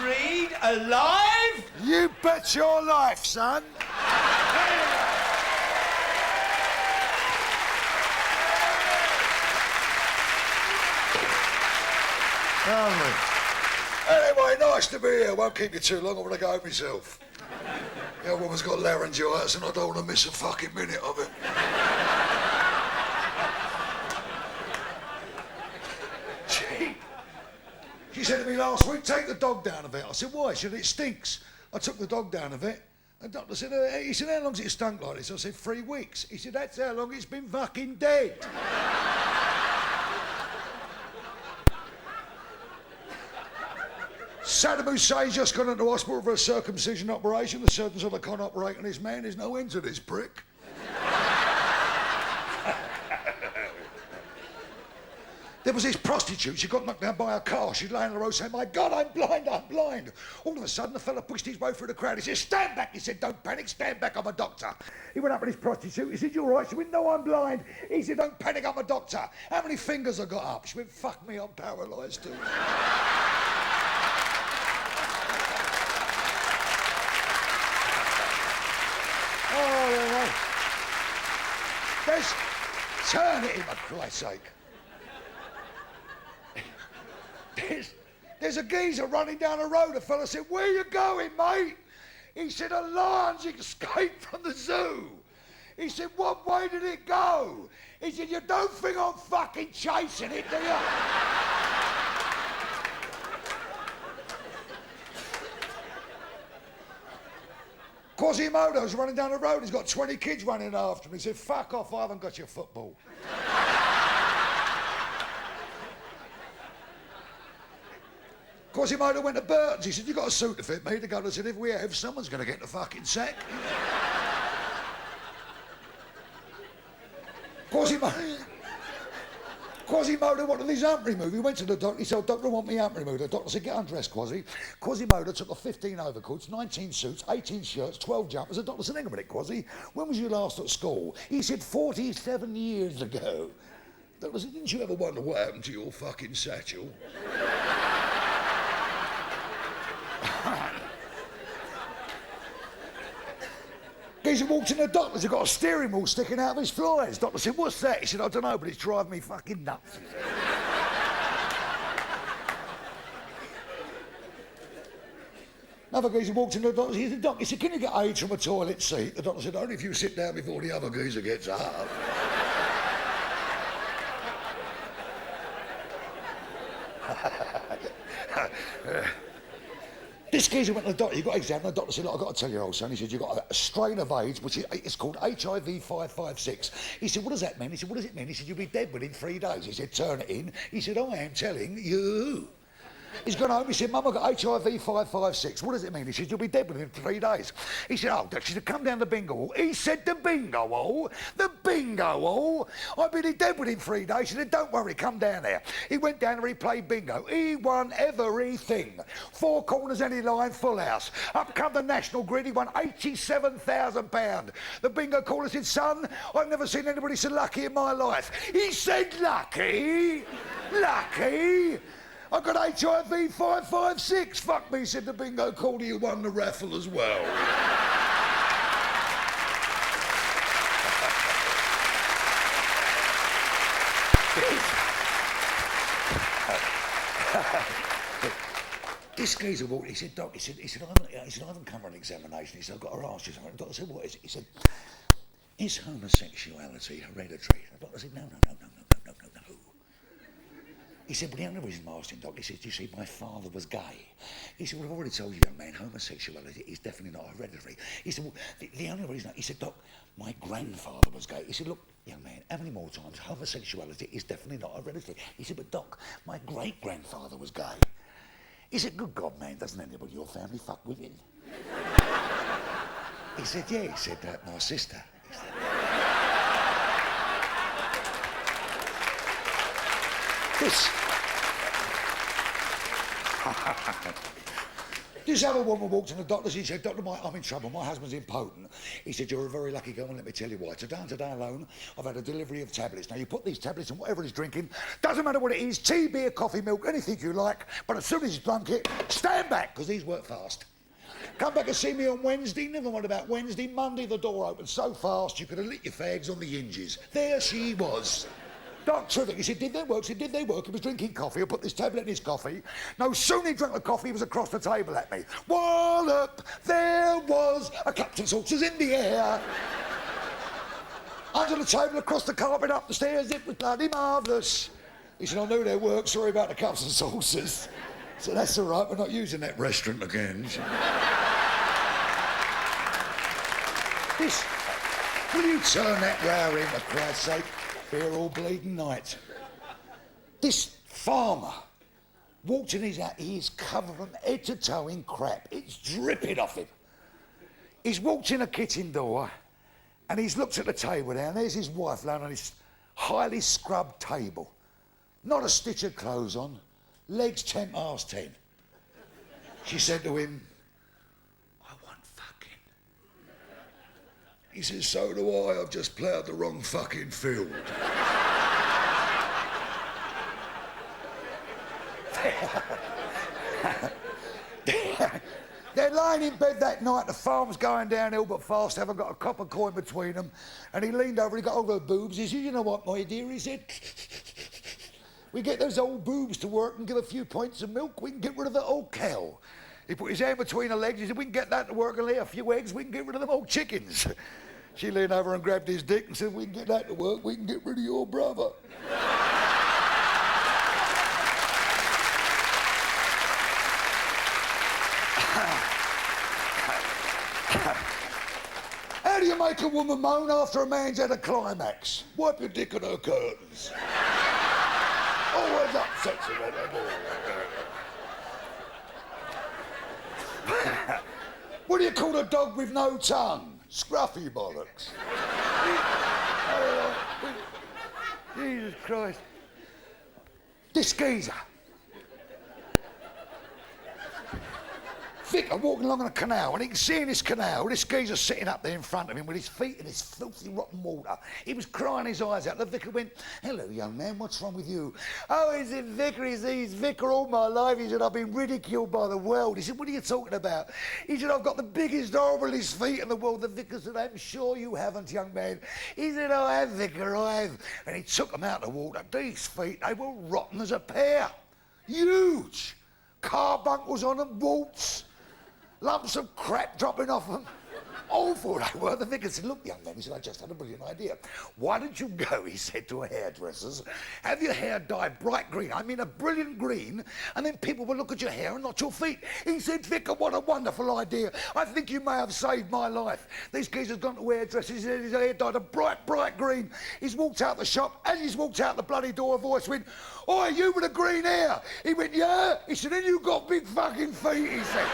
Reid alive? You bet your life, son. Anyway, nice to be here. Won't keep you too long. I want to go home myself. The old woman's got laryngitis and I don't want to miss a fucking minute of it. She said to me last week, take the dog down a bit. I said, why? She said, it stinks. I took the dog down a bit. The doctor said, he said, how long's it stunk like this? I said, 3 weeks. He said, that's how long it's been fucking dead. Saddam Hussein's just gone into hospital for a circumcision operation. The surgeon said, I can't operate on this man. There's no end to this prick. There was this prostitute, she got knocked down by a car. She'd lay on the road saying, my God, I'm blind, I'm blind. All of a sudden, the fella pushed his way through the crowd. He said, stand back. He said, don't panic, stand back, I'm a doctor. He went up with his prostitute. He said, you all right? She went, no, I'm blind. He said, don't panic, I'm a doctor. How many fingers I got up? She went, fuck me, I'm paralysed too. Oh, there's... Turn it in, for Christ's sake. There's a geezer running down the road. A fella said, where you going, mate? He said, a lion's escaped from the zoo. He said, what way did it go? He said, you don't think I'm fucking chasing it, do you? Quasimodo's running down the road. He's got 20 kids running after him. He said, fuck off, I haven't got your football. Quasimodo went to Burton's. He said, you got a suit to fit me? The governor said, if we have, someone's going to get in the fucking sack. Quasimodo wanted his hump removed. He went to the doctor. He said, doctor, I want me hump removed. The doctor said, get undressed, Quasi. Quasimodo took off 15 overcoats, 19 suits, 18 shirts, 12 jumpers. The doctor said, hang on a minute, Quasi, when was you last at school? He said, 47 years ago. The doctor said, didn't you ever wonder what happened to your fucking satchel? Geezer walked in the doctor's, he got a steering wheel sticking out of his flies. Doctor said, what's that? He said, I don't know, but it's driving me fucking nuts. Another geezer walked in the doctor's, he said, Doc, he said, can you get AIDS from a toilet seat? The doctor said, only if you sit down before the other geezer gets up. This geezer went to the doctor, he got examined, the doctor said, look, I've got to tell you, old son, he said, you've got a strain of AIDS, which is called HIV 556. He said, what does that mean? He said, what does it mean? He said, you'll be dead within 3 days. He said, turn it in. He said, I am telling you. He's gone home, he said, Mum, I've got HIV 556. What does it mean? He said, you'll be dead within 3 days. He said, oh, Dad, she said, come down the bingo hall. He said, the bingo hall? The bingo hall? I'll be dead within 3 days. He said, don't worry, come down there. He went down there, he played bingo. He won everything. 4 corners, any line, full house. Up come the national grid, he won £87,000. The bingo caller said, son, I've never seen anybody so lucky in my life. He said, lucky? Lucky? I got HIV 556. Fuck me, said the bingo caller, you won the raffle as well. This geezer walked, he said, Doc, he said, I haven't come for an examination. He said, I've got to ask you something. The doctor said, what is it? He said, is homosexuality hereditary? The doctor said, no. He said, well, the only reason I'm asking, Doc, he said, you see, my father was gay. He said, well, I've already told you, young man, homosexuality is definitely not hereditary. He said, well, the only reason, he said, Doc, my grandfather was gay. He said, look, young man, how many more times? Homosexuality is definitely not hereditary. He said, but Doc, my great-grandfather was gay. He said, good God, man, doesn't anybody in your family fuck women? He said, yeah. He said, my sister. He said, this. This other woman walked in the doctor. She said, Dr. Mike, I'm in trouble. My husband's impotent. He said, you're a very lucky girl, and let me tell you why. Today alone, I've had a delivery of tablets. Now, you put these tablets in whatever he's drinking. Doesn't matter what it is, tea, beer, coffee, milk, anything you like. But as soon as he's drunk it, stand back, because these work fast. Come back and see me on Wednesday. Never mind about Wednesday. Monday, the door opened so fast you could have lit your fags on the hinges. There she was. Doc Trivik, he said, did they work? He said, did they work? He was drinking coffee. I put this tablet in his coffee. No sooner he drank the coffee, he was across the table at me. Wallop! There was a cups and saucers in the air. Under the table, across the carpet, up the stairs. It was bloody marvellous. He said, I knew they worked. Sorry about the cups and saucers. So that's all right. We're not using that restaurant again. This, will you turn that row in, for Christ's sake? Here all bleeding night. This farmer walked in his house. He's covered from head to toe in crap. It's dripping off him. He's walked in a kitchen door and he's looked at the table there, and there's his wife lying on his highly scrubbed table. Not a stitch of clothes on, legs 10 past 10. She said to him, I want fucking. He says, so do I. I've just ploughed the wrong fucking field. They're lying in bed that night, the farm's going downhill but fast, haven't got a copper coin between them, and he leaned over, he got over her boobs, he said, you know what, my dear, he said, we get those old boobs to work and give a few pints of milk, we can get rid of that old cow. He put his hand between her legs, he said, we can get that to work and lay a few eggs, we can get rid of them old chickens. She leaned over and grabbed his dick and said, we can get that to work, we can get rid of your brother. How do you make a woman moan after a man's had a climax? Wipe your dick on her curtains. Always upsets her. What do you call a dog with no tongue? Scruffy bollocks. Jesus Christ. This geezer. Vicar walking along on a canal, and he can see in this canal, this geezer sitting up there in front of him with his feet in this filthy, rotten water. He was crying his eyes out. The vicar went, hello, young man, what's wrong with you? Oh, he said, Vicar, he's vicar all my life. He said, I've been ridiculed by the world. He said, what are you talking about? He said, I've got the biggest, horriblest feet in the world. The vicar said, I'm sure you haven't, young man. He said, I have, Vicar, I have. And he took them out of the water. These feet, they were rotten as a pear. Huge. Carbuncles on them, warts. Lumps of crap dropping off them. Awful they were. The vicar said, look, young man, he said, I just had a brilliant idea. Why don't you go, he said to hairdressers, have your hair dyed bright green, I mean a brilliant green, and then people will look at your hair and not your feet. He said, Vicar, what a wonderful idea. I think you may have saved my life. This geezer's gone to hairdressers, he said his hair dyed a bright, bright green. He's walked out the shop, as he's walked out the bloody door, a voice went, oi, you with the green hair. He went, yeah. He said, then you got big fucking feet, he said.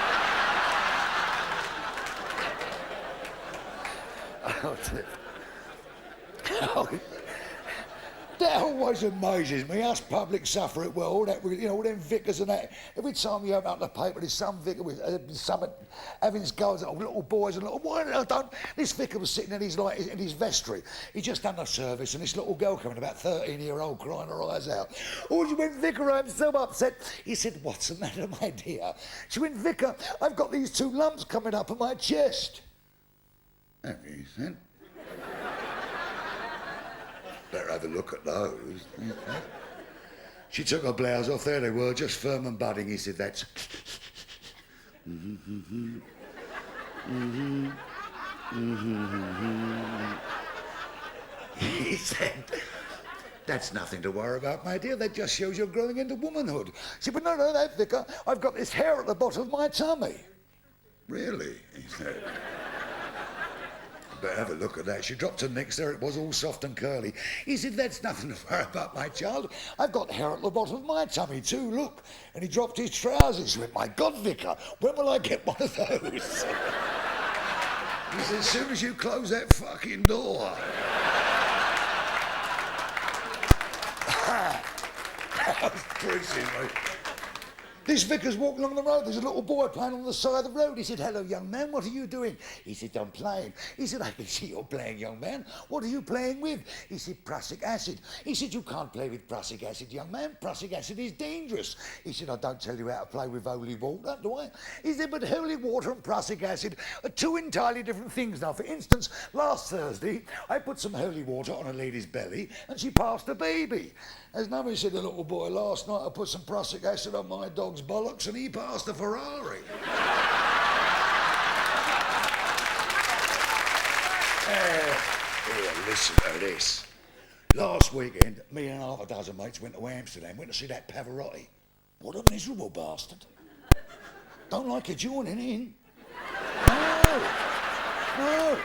That always amazes me. Us public suffer it well. All that, you know, all them vicars and that. Every time you open up the paper, there's some vicar with some having his goes, little boys and little. Why I don't? This vicar was sitting in his vestry. He just done a service, and this little girl coming, about 13-year-old, crying her eyes out. Oh, she went, Vicar, I'm so upset. He said, what's the matter, my dear? She went, Vicar, I've got these 2 lumps coming up on my chest. Have you, said? Better have a look at those. She took her blouse off. There they were, just firm and budding. He said, that's... He said, that's nothing to worry about, my dear. That just shows you're growing into womanhood. She said, but no, that, Vicar, I've got this hair at the bottom of my tummy. Really? He said. Better have a look at that. She dropped her necks, there it was, all soft and curly. He said, that's nothing to worry about, my child. I've got hair at the bottom of my tummy too, look. And he dropped his trousers. He went, my God, Vicar, when will I get one of those? He said, as soon as you close that fucking door. That was crazy, mate. This vicar's walking along the road. There's a little boy playing on the side of the road. He said, hello, young man, what are you doing? He said, I'm playing. He said, I can see you're playing, young man. What are you playing with? He said, prussic acid. He said, you can't play with prussic acid, young man. Prussic acid is dangerous. He said, I don't tell you how to play with holy water, do I? He said, but holy water and prussic acid are two entirely different things. Now, for instance, last Thursday, I put some holy water on a lady's belly and she passed a baby. As nobody said, the little boy, last night I put some prussic acid on my dog's bollocks and he passed a Ferrari. Here, listen to this. Last weekend, me and half a dozen mates went to Amsterdam, went to see that Pavarotti. What a miserable bastard. Don't like you joining in. No.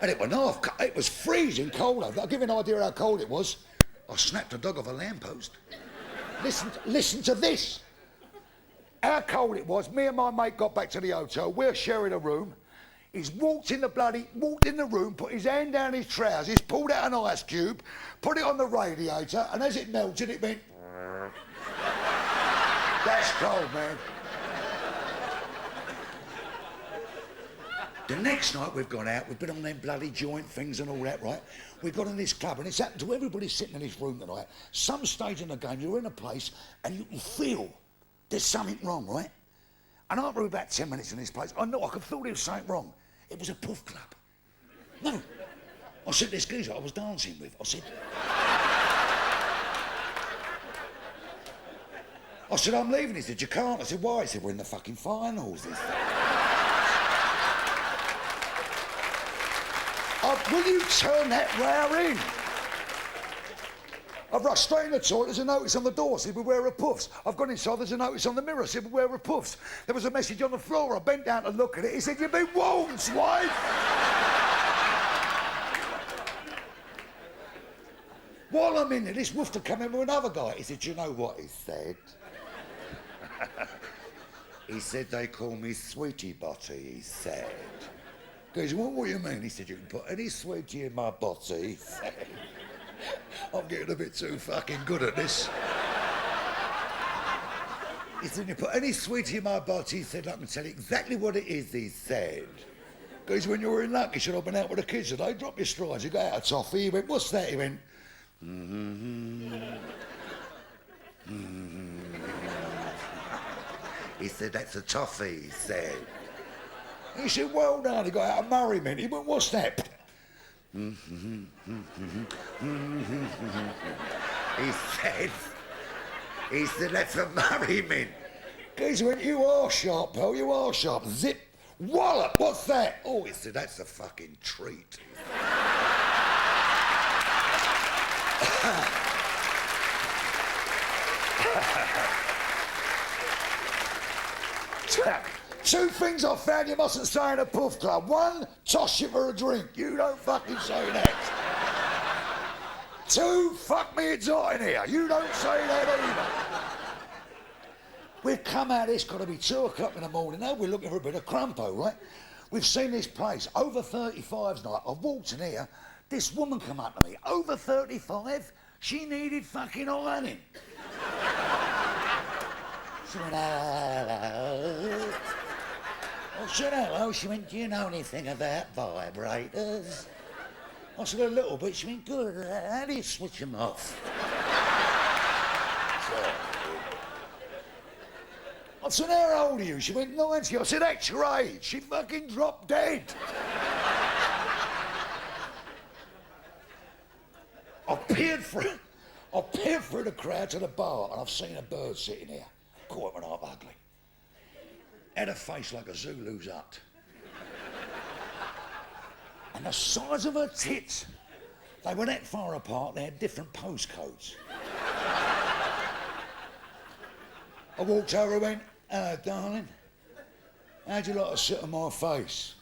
And it was freezing cold. I'll give you an idea how cold it was. I snapped a dog off a lamppost. Listen to this. How cold it was. Me and my mate got back to the hotel. We're sharing a room. He's walked in the room, put his hand down his trousers, pulled out an ice cube, put it on the radiator, and as it melted, it went... That's cold, man. The next night we've gone out, we've been on them bloody joint things and all that, right? We've got in this club and it's happened to everybody sitting in this room tonight. Some stage in the game, you're in a place and you can feel there's something wrong, right? And after about 10 minutes in this place, I could feel there was something wrong. It was a puff club. No. I said to this geezer I was dancing with, I said, I'm leaving. He said, you can't. I said, why? He said, we're in the fucking finals. Will you turn that row in? I've rushed straight in the toilet, there's a notice on the door, said beware of puffs. I've gone inside, there's a notice on the mirror, said beware of puffs. There was a message on the floor, I bent down to look at it, he said, you've been warned, wife. While I'm in there, this woofter come in with another guy. He said, do you know what he said? He said, they call me Sweetie Botty, he said. Goes, well, what do you mean? He said, you can put any sweetie in my botty, he said. I'm getting a bit too fucking good at this. He said, you put any sweetie in my botty, he said, I can tell you exactly what it is, he said. Goes, when you were in luck, he said, I've been out with the kids today, drop your straws, you got out of toffee. He went, what's that? He went, He said, that's a toffee, he said. He said, well done. He got out a Murray mint. He went, what's that? He said, that's a Murray mint. He went, you are sharp, pal, you are sharp. Zip, wallop, what's that? Oh, he said, that's a fucking treat. Two things I found you mustn't say in a puff club. One, toss you for a drink. You don't fucking say that. Two, fuck me, it's hot in here. You don't say that either. We've come out, it's got to be 2 o'clock in the morning now. We're looking for a bit of crumpo, right? We've seen this place, over 35's night. I've walked in here, this woman come up to me, over 35, she needed fucking ironing. She went, hello. I said, hello. She went, do you know anything about vibrators? I said, a little bit. She went, good. How do you switch them off? I said, how old are you? She went, 90. I said, that's your age. She fucking dropped dead. I peered through the crowd to the bar and I've seen a bird sitting here. Caught him half ugly. Had a face like a Zulu's hut. And the size of her tits, they were that far apart, they had different postcodes. I walked over and went, hello, darling. How'd you like to sit on my face?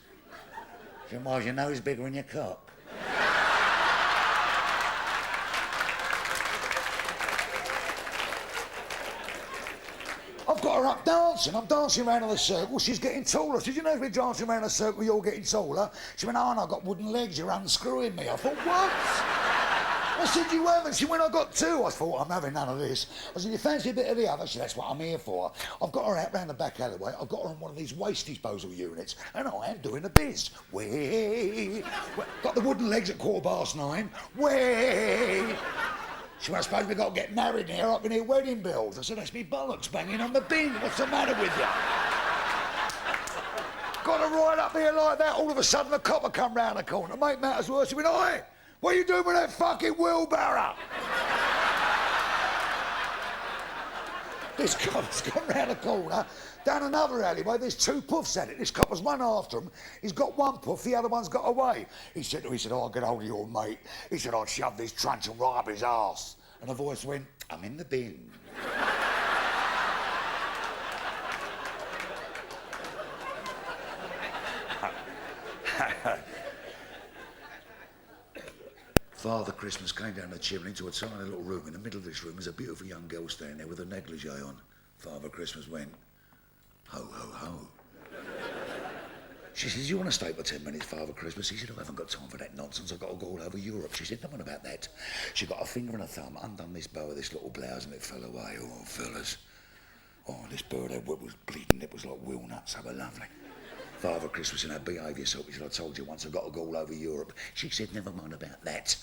She said, why is your nose bigger than your cock? I've got her up dancing. I'm dancing around in a circle. She's getting taller. I said, you know, if we're dancing around in a circle, you're getting taller. She went, oh, no, I've got wooden legs. You're unscrewing me. I thought, what? I said, you haven't. She went, I got two. I thought, I'm having none of this. I said, you fancy a bit of the other? She said, that's what I'm here for. I've got her out round the back alleyway. I've got her on one of these waste disposal units, and I am doing the biz. Way. Got the wooden legs at 9:15. Way. She went, I suppose we've got to get married here. I can hear wedding bells. I said, that's me bollocks banging on the bin. What's the matter with you? Got her right up here like that. All of a sudden, the copper come round the corner. To make matters worse, he went, oi, what are you doing with that fucking wheelbarrow? This copper's gone round the corner, down another alleyway. There's two puffs at it. This copper's one after him. He's got one puff, the other one's got away. He said, oh, I'll get hold of your mate. He said, I'll shove this truncheon right up his arse. And the voice went, I'm in the bin. Father Christmas came down the chimney to a tiny little room. In the middle of this room is a beautiful young girl standing there with a negligee on. Father Christmas went, ho, ho, ho. She says, you want to stay for 10 minutes, Father Christmas? He said, I haven't got time for that nonsense. I've got to go all over Europe. She said, no one about that. She got a finger and a thumb, undone this bow of this little blouse, and it fell away. Oh, fellas. Oh, this bird head was bleeding. It was like walnuts. They were lovely. Father Christmas, you know, behave yourself. He said, I told you once, I've got to go all over Europe. She said, never mind about that.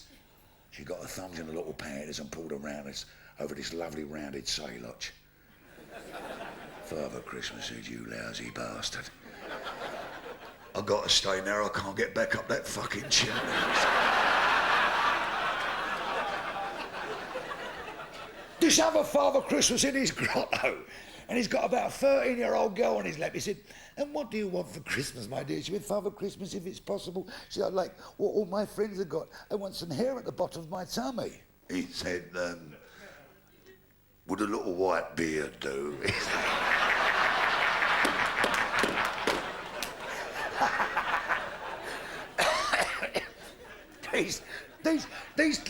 She got her thumbs in her little panties and pulled around us over this lovely rounded sailotch. Father Christmas said, you lousy bastard. I got to stay now. I can't get back up that fucking chimney. This other Father Christmas in his grotto, and he's got about a 13-year-old girl on his lap. He said, and what do you want for Christmas, my dear? She went, Father Christmas, if it's possible. She said, like what all my friends have got. I want some hair at the bottom of my tummy. He said, would a little white beard do?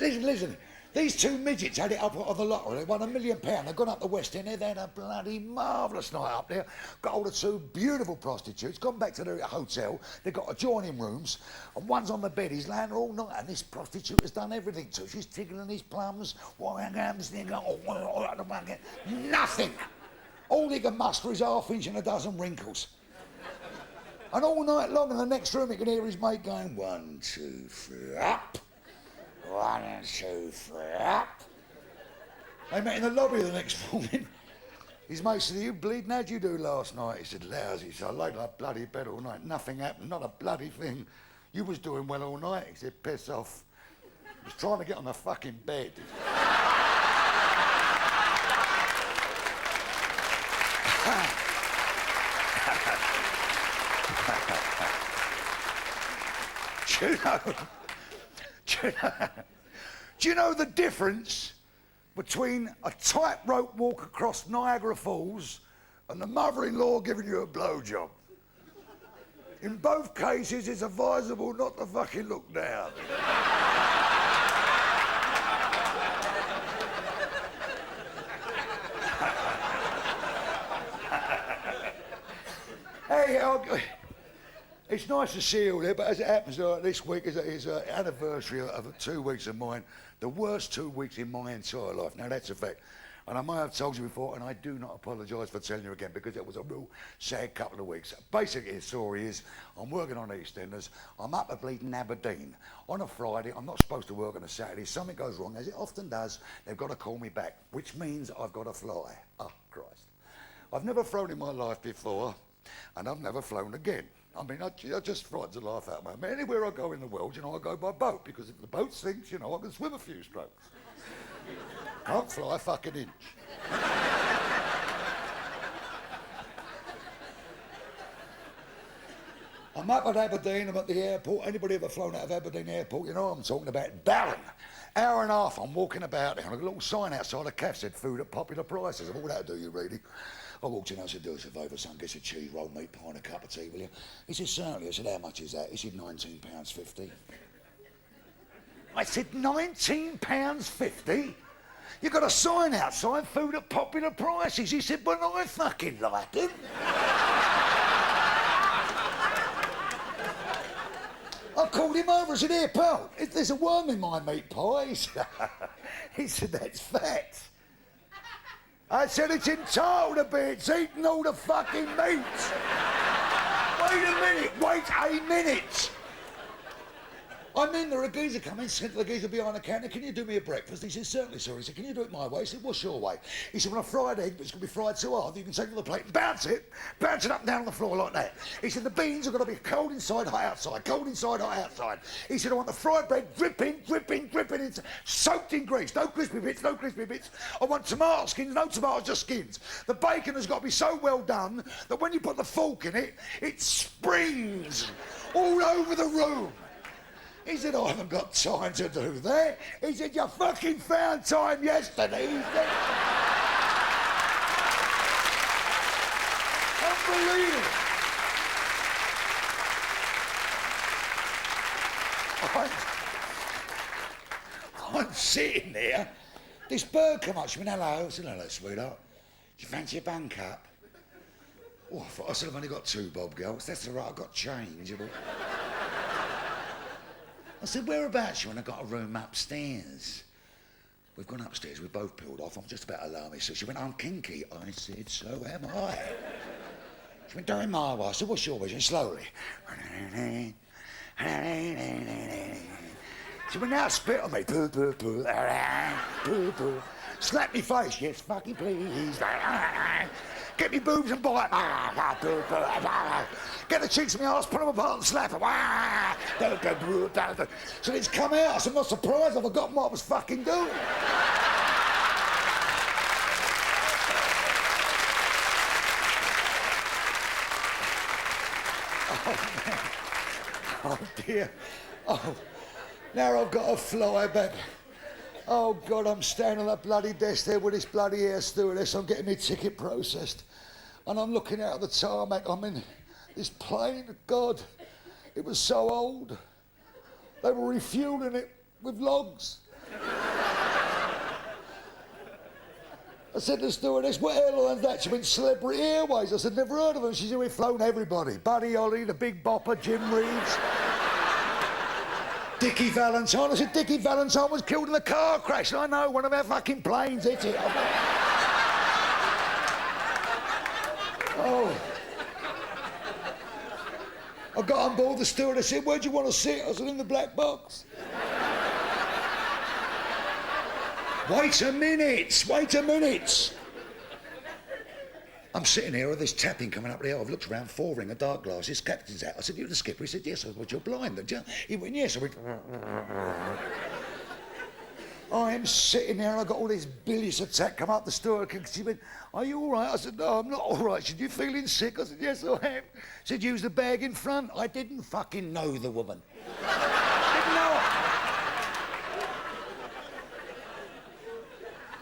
Listen. These two midgets had it up on the lottery. They won £1 million. They've gone up the West End. They had a bloody marvellous night up there. Got hold of two beautiful prostitutes. Gone back to their hotel. They've got adjoining rooms. And one's on the bed. He's laying there all night. And this prostitute has done everything to. She's tickling his plums. Nothing. All he can muster is ½ inch and a dozen wrinkles. And all night long in the next room, he can hear his mate going, 1, 2, 3, up. 1 and 2, 3, up. They met in the lobby the next morning. His mate said, you bleeding? How'd you do last night? He said, lousy. So I laid like bloody bed all night. Nothing happened, not a bloody thing. You was doing well all night. He said, piss off. I was trying to get on the fucking bed. Do you know the difference between a tightrope walk across Niagara Falls and the mother-in-law giving you a blowjob? In both cases, it's advisable not to fucking look down. Hey, it's nice to see you all there, but as it happens, this week is an anniversary of 2 weeks of mine, the worst 2 weeks in my entire life. Now, that's a fact. And I might have told you before, and I do not apologise for telling you again, because it was a real sad couple of weeks. Basically, the story is, I'm working on EastEnders. I'm up at bleeding Aberdeen. On a Friday, I'm not supposed to work on a Saturday. Something goes wrong, as it often does. They've got to call me back, which means I've got to fly. Oh, Christ. I've never flown in my life before, and I've never flown again. I mean, I just frightened the life out of me. I mean, anywhere I go in the world, you know, I go by boat, because if the boat sinks, you know, I can swim a few strokes. Can't fly a fucking inch. I'm up at Aberdeen, I'm at the airport. Anybody ever flown out of Aberdeen Airport? You know what I'm talking about. Barren. Hour and a half, I'm walking about there, and a little sign outside the cafe said food at popular prices. What would that do you, really? I walked in, I said, do us a favour, son, get a cheese roll, meat pie and a cup of tea, will you? He said, certainly. I said, how much is that? He said, £19.50. I said, £19.50? You got a sign outside, food at popular prices. He said, but I fucking like it. I called him over. I said, here, pal, there's a worm in my meat pie. He said, that's fat. I said, it's entitled to be. It's eating all the fucking meat. Wait a minute. I'm in there, a geezer come in, said to the geezer behind the counter, can you do me a breakfast? He said, certainly, sir. He said, can you do it my way? He said, what's your way? He said, well, a fried egg, but it's going to be fried so hard, you can take it to the plate and bounce it up and down on the floor like that. He said, the beans are going to be cold inside, hot outside, cold inside, hot outside. He said, I want the fried bread dripping, it's soaked in grease, no crispy bits. I want tomato skins, no tomatoes, just skins. The bacon has got to be so well done that when you put the fork in it, it springs all over the room. He said, I haven't got time to do that. He said, you fucking found time yesterday. He said, unbelievable. I'm sitting there. This bird come up. She went, hello. I said, hello, sweetheart. Do you fancy a bun cup? Oh, I said, I've only got 2 bob girls. That's all right, I've got change. I said, whereabouts you? And I got a room upstairs. We've gone upstairs, we both peeled off. I'm just about to alarm me. So she went, I'm kinky. I said, so am I. She went, doing my way. I said, what's your way? She went, slowly. She went, now spit on me. Poo, poo, poo. Poo, poo. Slap me face. Yes, fucking please. Get me boobs and bite. Get the cheeks of my arse, put them apart and slap them. So it's come out. So I'm not surprised. I've forgotten what I was fucking doing. Oh, man. Oh, dear. Oh, now I've got to fly back. Oh, God, I'm standing on that bloody desk there with this bloody air stewardess. I'm getting my ticket processed. And I'm looking out at the tarmac. I'm in this plane. God, it was so old. They were refueling it with logs. I said to the stewardess, what airline's that? She went, Celebrity Airways. I said, never heard of them. She said, we've flown everybody. Buddy Holly, the Big Bopper, Jim Reeves. Dickie Valentine. I said, Dickie Valentine was killed in a car crash. I know, one of our fucking planes hit it. Oh. I got on board, the stewardess said, where do you want to sit? I said, in the black box. Wait a minute. I'm sitting here with this tapping coming up there. I've looked around, 4-ring, a dark glasses, captain's hat. I said, you're the skipper? He said, yes. I said, well, you're blind, don't you? He went, yes. I went, I am sitting there and I got all this bilious attack come up the steward. She went, are you all right? I said, no, I'm not all right. She said, you feeling sick? I said, yes, I am. She said, use the bag in front. I didn't fucking know the woman. Didn't know her.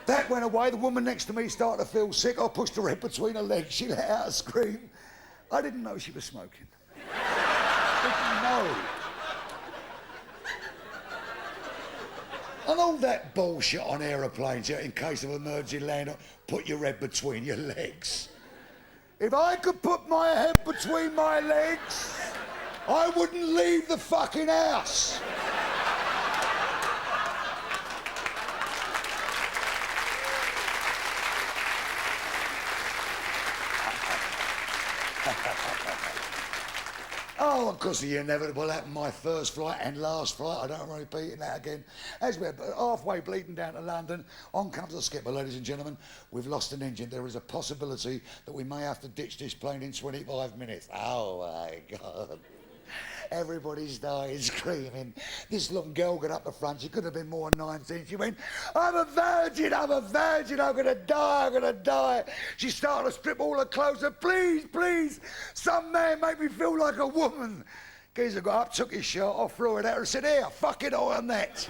That went away. The woman next to me started to feel sick. I pushed her head between her legs. She let out a scream. I didn't know she was smoking. Didn't know. And all that bullshit on aeroplanes, in case of emergency landing, put your head between your legs. If I could put my head between my legs, I wouldn't leave the fucking house. Oh, of course, the inevitable happened. My first flight and last flight. I don't want to repeat that again. As we're halfway bleeding down to London, on comes the skipper, ladies and gentlemen. We've lost an engine. There is a possibility that we may have to ditch this plane in 25 minutes. Oh, my God. Everybody's dying, screaming. This little girl got up the front. She couldn't have been more than 19. She went, I'm a virgin, I'm going to die. She started to strip all her clothes. Said, please, some man make me feel like a woman. Geezer got up, took his shirt off, threw it out and said, here, fuck it all on that.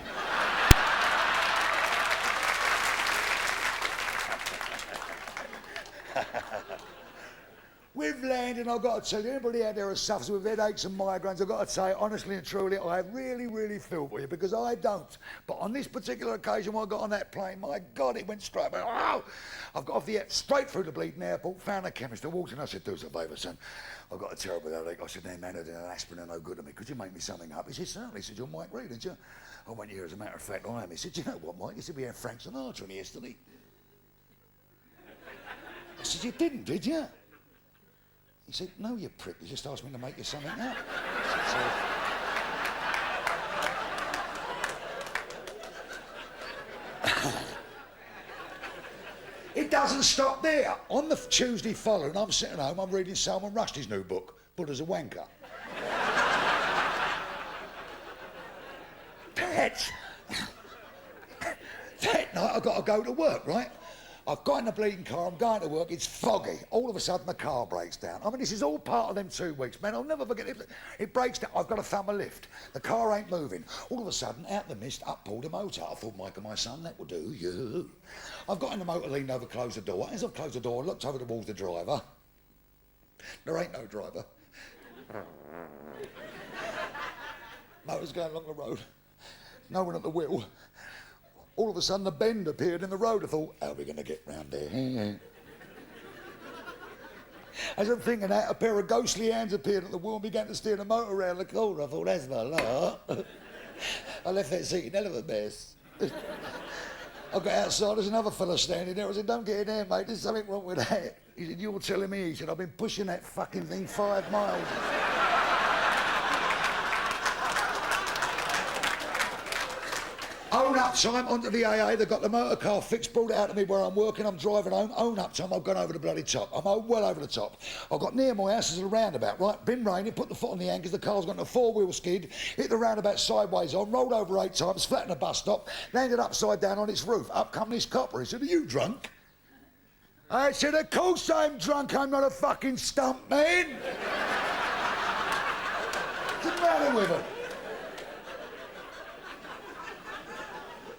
We've landed, and I've got to tell you, anybody out there who suffers with headaches and migraines, I've got to say, honestly and truly, I really, really feel for you, because I don't. But on this particular occasion, when I got on that plane, my God, it went straight back. Oh! I've got off the straight through the bleeding airport, found a chemist. I walked in, I said, do us a favour, son. I've got a terrible headache. I said, no, man, an aspirin are no good to me. Could you make me something up? He said, certainly. He said, you're Mike Reid, aren't you? I went here, as a matter of fact, I am. He said, you know what, Mike? He said, we had Frank Sinatra in yesterday. I said, you didn't, did you? He said, no, you prick. You just asked me to make you something up. I said, it doesn't stop there. On the Tuesday following, I'm sitting home, I'm reading Salman Rushdie's new book, Buddha's a Wanker. That night, I've got to go to work, right? I've got in the bleeding car, I'm going to work, it's foggy. All of a sudden, the car breaks down. I mean, this is all part of them 2 weeks, man. I'll never forget it. It breaks down. I've got to thumb a lift. The car ain't moving. All of a sudden, out the mist, up pulled a motor. I thought, Michael, my son, that will do you. I've got in the motor, leaned over, closed the door. As I've closed the door, I looked over towards the driver. There ain't no driver. Motor's going along the road. No one at the wheel. All of a sudden, a bend appeared in the road. I thought, how are we going to get round there? As I'm thinking that, a pair of ghostly hands appeared at the wheel and began to steer the motor around the corner. I thought, that's my lot. I left that seat in hell of a mess. I got outside, there's another fella standing there. I said, don't get in there, mate, there's something wrong with that. He said, you're telling me? He said, I've been pushing that fucking thing 5 miles. Own up time, onto the AA, they've got the motor car fixed, brought it out to me where I'm working, I'm driving home. Own up time, I've gone over the bloody top. I'm well over the top. I got near my house, there's a roundabout, right? Been raining, put the foot on the anchors, the car's got a 4-wheel skid, hit the roundabout sideways on, rolled over 8 times, flattened a bus stop, landed upside down on its roof. Up come this copper. He said, are you drunk? I said, of course I'm drunk, I'm not a fucking stump man. What's the matter with him?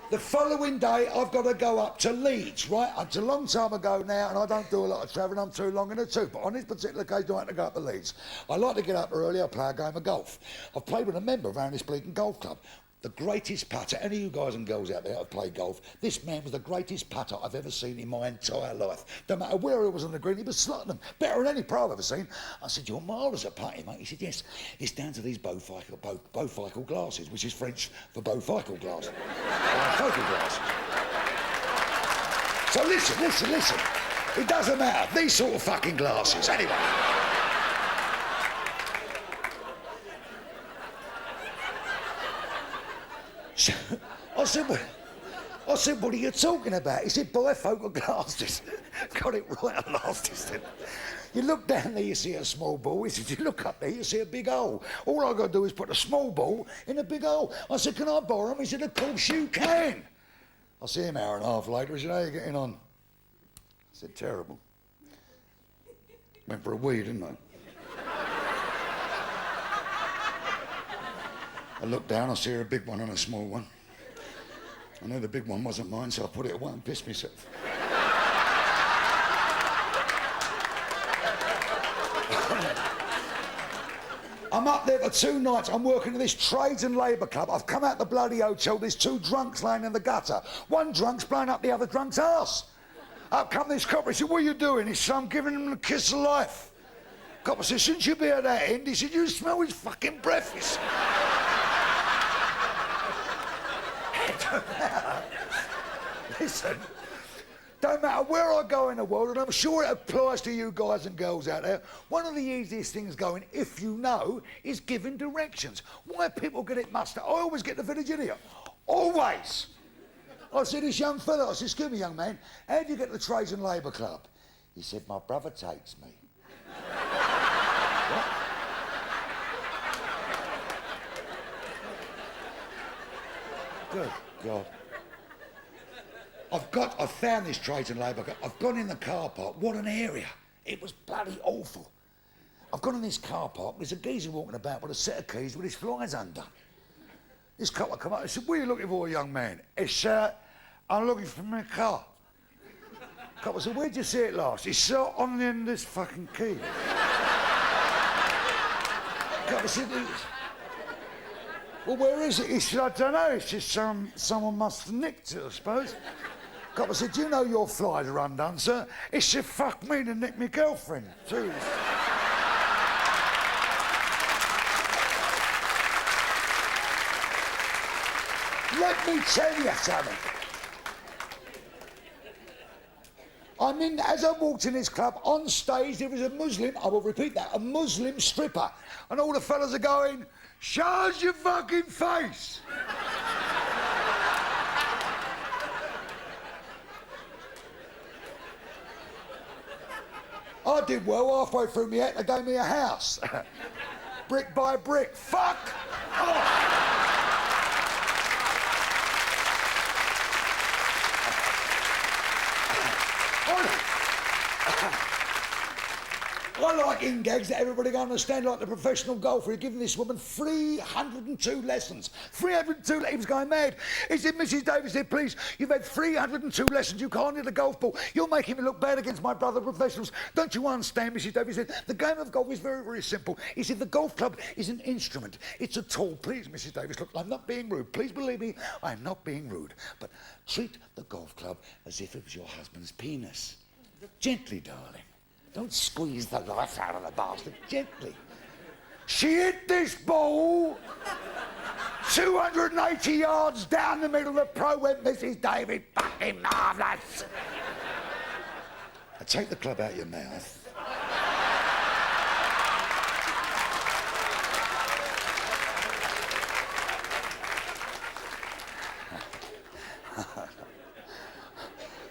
The following day, I've got to go up to Leeds, right? It's a long time ago now, and I don't do a lot of travelling. I'm too long in the tooth. But on this particular occasion, I had to go up to Leeds. I like to get up early. I play a game of golf. I've played with a member around this bleeding golf club. The greatest putter. Any of you guys and girls out there have played golf, this man was the greatest putter I've ever seen in my entire life. No matter where he was on the green, he was slotting them. Better than any pro I've ever seen. I said, you're marvellous at putting, mate. He said, yes, it's down to these bifocal glasses, which is French for bifocal glass. Bifocal glasses. So listen. It doesn't matter. These sort of fucking glasses. Anyway. I said, what are you talking about? He said, bifocal glasses. Got it right at last, he said. You look down there, you see a small ball. He said, you look up there, you see a big hole. All I've got to do is put a small ball in a big hole. I said, can I borrow him? He said, of course you can. I see him an hour and a half later. He said, how are you getting on? I said, terrible. Went for a wee, didn't I? I looked down, I see a big one and a small one. I knew the big one wasn't mine, so I put it away and pissed myself. I'm up there for 2 nights. I'm working at this Trades and Labour Club. I've come out the bloody hotel. There's 2 drunks laying in the gutter. One drunk's blowing up the other drunk's arse. Up come this copper. He said, what are you doing? He said, I'm giving him the kiss of life. Copper said, shouldn't you be at that end? He said, you smell his fucking breath. He said, listen, don't matter where I go in the world, and I'm sure it applies to you guys and girls out there, one of the easiest things going, if you know, is giving directions. Why people get it muster? I always get the village idiot. Always. I said, this young fella, I said, excuse me, young man, how do you get to the Trades and Labour Club? He said, my brother takes me. What? Good God. I've found this Trades and Labour Club. I've gone in the car park. What an area. It was bloody awful. I've gone in this car park. There's a geezer walking about with a set of keys with his flies undone. This couple come up and said, what are you looking for, young man? It's, I'm looking for my car. Cop, I said, where'd you see it last? He saw it on the end of this fucking key. Cop, I said, well, where is it? He said, I don't know. It's just someone must have nicked it, I suppose. Cop, I said, do you know your flies are undone, sir? He said, fuck me to nick my girlfriend, too. Let me tell you something. As I walked in this club, on stage there was a Muslim, I will repeat that, a Muslim stripper. And all the fellas are going, show us your fucking face. I did well. Halfway through my act, they gave me a house. Brick by brick. Fuck off. I like in-gags that everybody can understand, like the professional golfer. He's giving this woman 302 lessons. 302, he was going mad. He said, Mrs. Davis said, please, you've had 302 lessons. You can't hit a golf ball. You're making me look bad against my brother professionals. Don't you understand, Mrs. Davis said, the game of golf is very, very simple. He said, the golf club is an instrument. It's a tool. Please, Mrs. Davis, look, I'm not being rude. Please believe me, I'm not being rude. But treat the golf club as if it was your husband's penis. Gently, darling. Don't squeeze the life out of the bastard. Gently. She hit this ball 280 yards down the middle. The pro went, Mrs. David, fucking marvellous. Now take the club out of your mouth.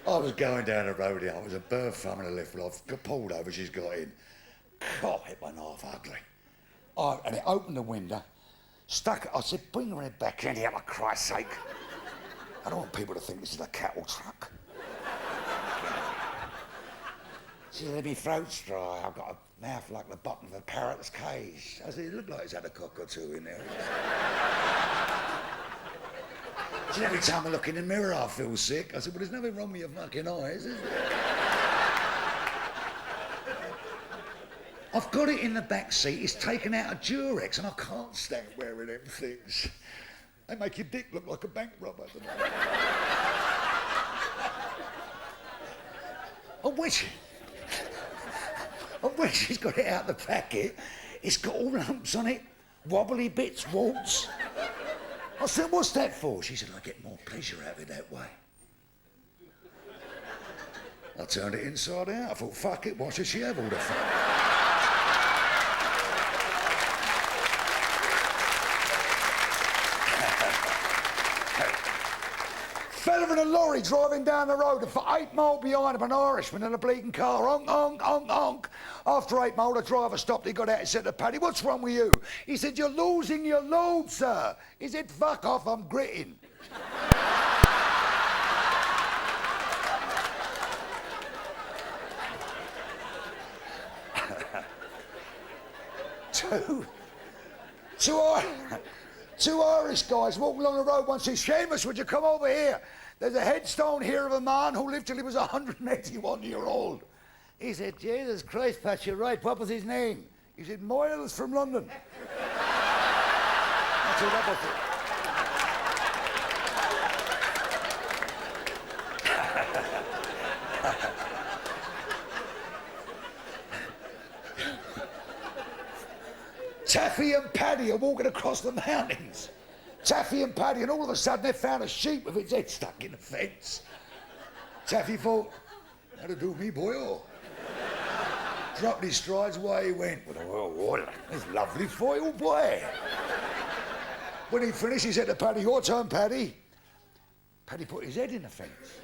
I was going down the road here. I was a bird farm in a lift. Well, I've got pulled over. She's got in. God, it went half ugly. And it opened the window. Stuck. I said, bring her head back in here, for Christ's sake. I don't want people to think this is a cattle truck. She said, my throat's dry. I've got a mouth like the bottom of a parrot's cage. I said, it looked like it's had a cock or two in there. She said, every time I look in the mirror, I feel sick. I said, well, there's nothing wrong with your fucking eyes, is there? I've got it in the back seat. It's taken out of Durex, and I can't stand wearing them things. They make your dick look like a bank robber. And when she's got it out the packet, it's got all lumps on it, wobbly bits, warts. I said, what's that for? She said, I get more pleasure out of it that way. I turned it inside out. I thought, fuck it, why should she have all the fun? Fella in a lorry driving down the road and for 8 miles behind him, an Irishman in a bleeding car. Honk, honk, honk, honk. After 8 miles, the driver stopped. He got out and said to Paddy, what's wrong with you? He said, you're losing your load, sir. He said, fuck off, I'm gritting. Two Irish guys walking along the road once said, Seamus, would you come over here? There's a headstone here of a man who lived till he was 181-year-old. He said, Jesus Christ, Pat, you're right. What was his name? He said, Moyles from London. That's all that was it. Taffy and Paddy are walking across the mountains. Taffy and Paddy, and all of a sudden they found a sheep with its head stuck in the fence. Taffy thought, that'll do me, boy. Dropped his strides, away he went. Well, that's lovely for you, boy. When he finished, he said to Paddy, your turn, Paddy. Paddy put his head in the fence.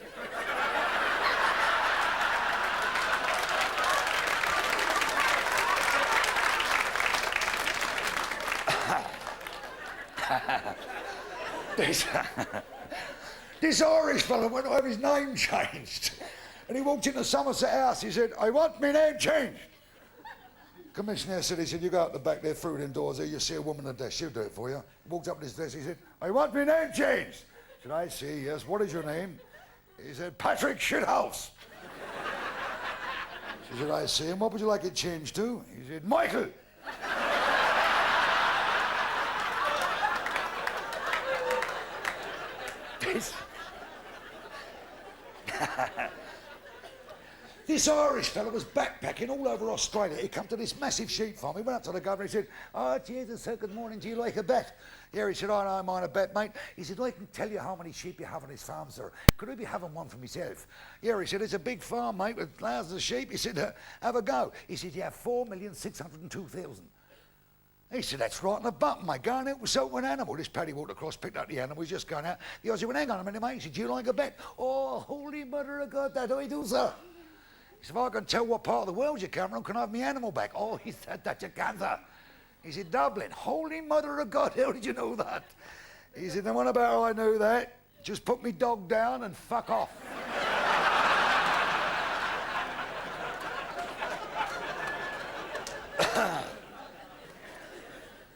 This Irish fella went to have his name changed. And he walked into Somerset House. He said, I want my name changed. Commissioner said, you go out the back there through the doors there, you'll see a woman at the desk, she'll do it for you. He walked up to his desk, he said, I want my name changed. I said, I see, yes, what is your name? He said, Patrick Shithouse. She said, I see him. What would you like it changed to? He said, Michael. This Irish fella was backpacking all over Australia. He come to this massive sheep farm. He went up to the governor and he said, oh, Jesus, sir, good morning. Do you like a bet? Yeah, he said, I don't mind a bet, mate. He said, I can tell you how many sheep you have on his farm, sir. Could I be having one for myself? Yeah, he said, it's a big farm, mate, with thousands of sheep. He said, have a go. He said, you have 4,602,000. He said, that's right on the button, mate. Go on out with salt an animal. This Paddy walked across, picked up the animal, he's just going out. The Aussie went, hang on a minute, mate. He said, do you like a bet? Oh, holy mother of God, that I do, sir. He said, if I can tell what part of the world you come from, can I have my animal back? Oh, he said, that you can't, sir. He said, Dublin. Holy mother of God, how did you know that? He said, the one about how I knew that, just put me dog down and fuck off.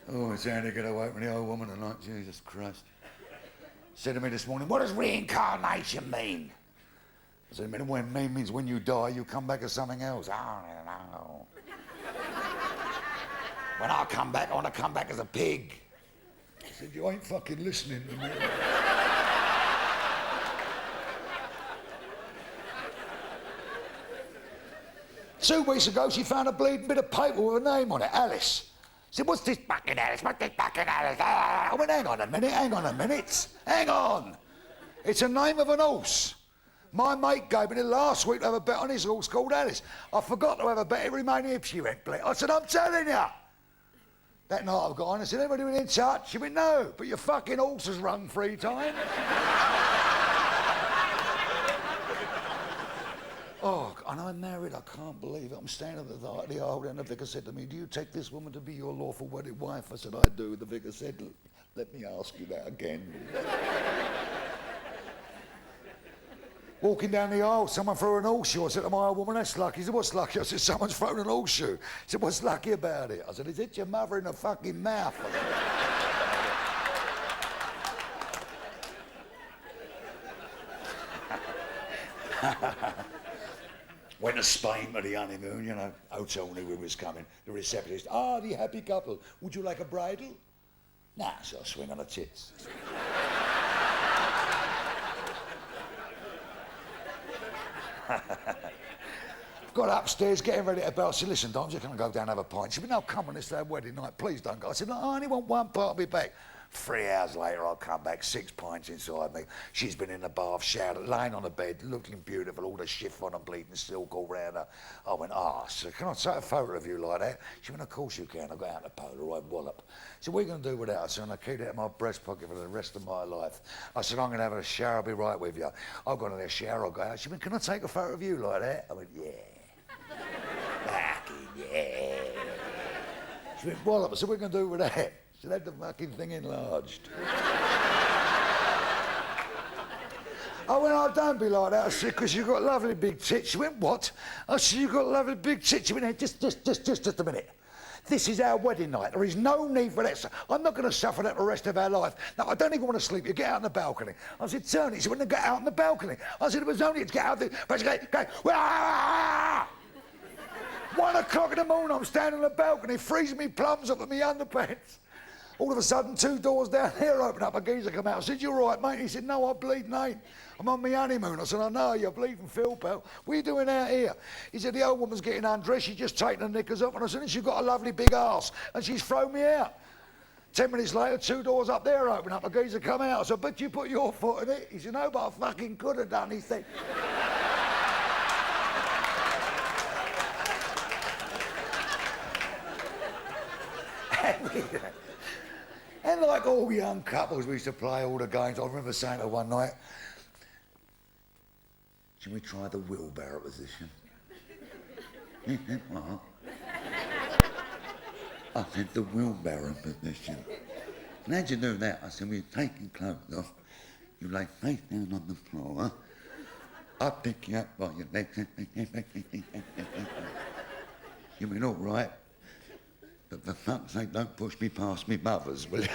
Oh, it's only going to wake me, the old woman tonight, Jesus Christ. Said to me this morning, what does reincarnation mean? I said, when means when you die, you come back as something else. I don't know. When I come back, I want to come back as a pig. I said, you ain't fucking listening to me. 2 weeks ago, she found a bleeding bit of paper with a name on it, Alice. I said, what's this fucking Alice? What's this fucking Alice? I went, hang on a minute. Hang on. It's the name of an horse. My mate gave me it last week to have a bet on his horse called Alice. I forgot to have a bet every Monday if she went bleed. I said, I'm telling you. That night I've got on, I said, anybody been in touch? She went, no, but your fucking horse has run 3 times. Oh, and I'm married, I can't believe it. I'm standing at the altar and the vicar said to me, do you take this woman to be your lawful wedded wife? I said, I do. The vicar said, let me ask you that again. Walking down the aisle, someone threw an horseshoe. I said to my old woman, that's lucky. He said, what's lucky? I said, someone's thrown an horseshoe. He said, what's lucky about it? I said, is it your mother in the fucking mouth? Went to Spain for the honeymoon, you know. Hotel knew we was coming. The receptionist, the happy couple. Would you like a bridal? Nah, so I swing on the tits. Got upstairs, getting ready to bell. I said, listen, Dom, you can go down and have a pint. She said, no, come on, it's their wedding night. Please don't go. I said, no, I only want one part of me back. 3 hours later, I'll come back, 6 pints inside me. She's been in the bath, showered, lying on the bed, looking beautiful, all the chiffon and bleeding silk all round her. I went, so can I take a photo of you like that? She went, of course you can. I got out the Polaroid wallop. So what are you going to do with that? I said, I keep it in my breast pocket for the rest of my life. I said, I'm going to have a shower, I'll be right with you. I'll go in the shower, I'll go out. She went, can I take a photo of you like that? I went, yeah. Fucking yeah. She went, wallop. I said, what are you going to do with that? She had the fucking thing enlarged. I went, oh, don't be like that. I said, because you've got lovely big tits. She went, what? I said, you've got lovely big tits. She went, hey, just a minute. This is our wedding night. There is no need for that. I'm not going to suffer that the rest of our life. No, I don't even want to sleep. You get out on the balcony. I said, turn it. She went, get out on the balcony. I said, it was only to get out there. But she go, 1 o'clock in the morning, I'm standing on the balcony, freezing me plums up at me underpants. All of a sudden, 2 doors down here open up. A geezer come out. I said, you all right, mate? He said, no, I'm bleeding, ain't. I'm on my honeymoon. I said, I know, you're bleeding, Phil, pal. What are you doing out here? He said, the old woman's getting undressed. She's just taking her knickers off. And I said, she's got a lovely big arse. And she's thrown me out. 10 minutes later, 2 doors up there open up. A geezer come out. I said, but you put your foot in it. He said, no, but I fucking could have done. He said... And like all young couples, we used to play all the games. I remember saying to her one night, should we try the wheelbarrow position? He said, what? I said, the wheelbarrow position. And how'd you do that? I said, well, you take your clothes off, you lay face down on the floor, I'll pick you up by your legs. You went, all right. But for fuck's sake, don't push me past me mother's, will you?